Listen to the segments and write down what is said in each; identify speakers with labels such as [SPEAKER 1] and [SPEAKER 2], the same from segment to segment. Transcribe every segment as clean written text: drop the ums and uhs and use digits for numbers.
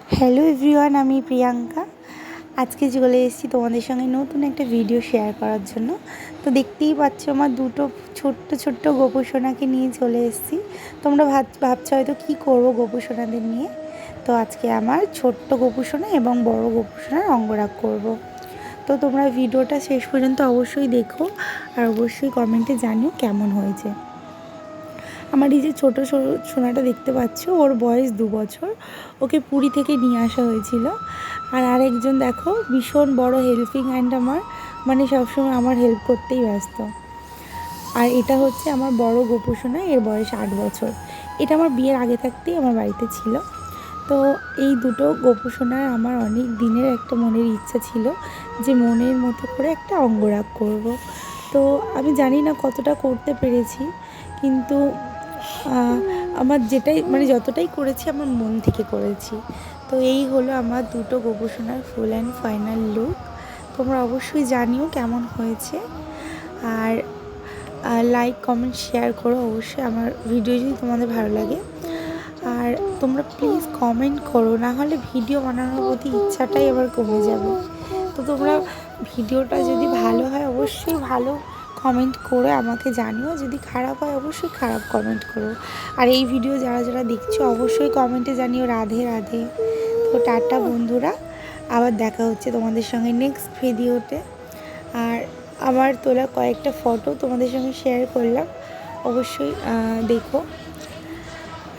[SPEAKER 1] Hello everyone, আমি প্রিয়াঙ্কা। আজকে চলে এসেছি তোমাদের সঙ্গে নতুন একটা ভিডিও শেয়ার করার জন্য। তো দেখতেই পাচ্ছ আমার দুটো ছোট্ট ছোট্ট গোপুসোনাকে নিয়ে চলে এসেছি। তোমরা ভাবছো হয়তো কী করবো গোপুসোনাদের নিয়ে। তো আজকে আমার ছোট্ট গোপুসোনা এবং বড় গোপুসোনার অঙ্গরাগ করব। তো তোমরা ভিডিওটা শেষ পর্যন্ত অবশ্যই দেখো আর অবশ্যই কমেন্টে জানিও কেমন হয়েছে। আমার এই যে ছোটো সোনাটা দেখতে পাচ্ছ, ওর বয়স 2 বছর। ওকে পুরী থেকে নিয়ে আসা হয়েছিল। আর আরেকজন দেখো ভীষণ বড় হেল্পিং হ্যান্ড আমার, মানে সবসময় আমার হেল্প করতেই ব্যস্ত। আর এটা হচ্ছে আমার বড় গোপু সোনা, এর বয়স 8 বছর। এটা আমার বিয়ের আগে থাকতেই আমার বাড়িতে ছিল। তো এই দুটো গোপু সোনার আমার অনেক দিনের একটা মনের ইচ্ছা ছিল যে মনের মতো করে একটা অঙ্গরাগ করব। তো আমি জানি না কতটা করতে পেরেছি, কিন্তু আমার যেটাই মানে যতটাই করেছি আমার মন থেকে করেছি। তো এই হলো আমার দুটো গোপুসোনার ফুল অ্যান্ড ফাইনাল লুক। তোমরা অবশ্যই জানিও কেমন হয়েছে। আর লাইক কমেন্ট শেয়ার করো অবশ্যই আমার ভিডিও যদি তোমাদের ভালো লাগে। আর তোমরা প্লিজ কমেন্ট করো, না হলে ভিডিও বানানোর প্রতি ইচ্ছাটাই আবার কমে যাবে। তো তোমরা ভিডিওটা যদি ভালো হয় অবশ্যই ভালো কমেন্ট করে আমাকে জানিও, যদি খারাপ হয় অবশ্যই খারাপ কমেন্ট করো। আর এই ভিডিও যারা যারা দেখছো অবশ্যই কমেন্টে জানিও রাধে রাধে। তো টাটা বন্ধুরা, আবার দেখা হচ্ছে তোমাদের সঙ্গে নেক্সট ভিডিওতে। আর আমার তোলা কয়েকটা ফটো তোমাদের সঙ্গে শেয়ার করলাম, অবশ্যই দেখো।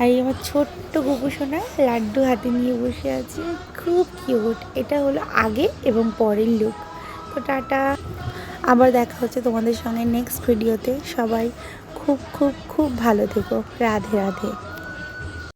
[SPEAKER 1] আর এই আমার ছোট্ট গোপুসোনা লাড্ডু হাতে নিয়ে বসে আছে, খুব কিউট। এটা হলো আগে এবং পরের লুক। তো টাটা, আবার দেখা হচ্ছে তোমাদের সঙ্গে নেক্সট ভিডিওতে। সবাই খুব খুব খুব ভালো থেকো। রাধে রাধে।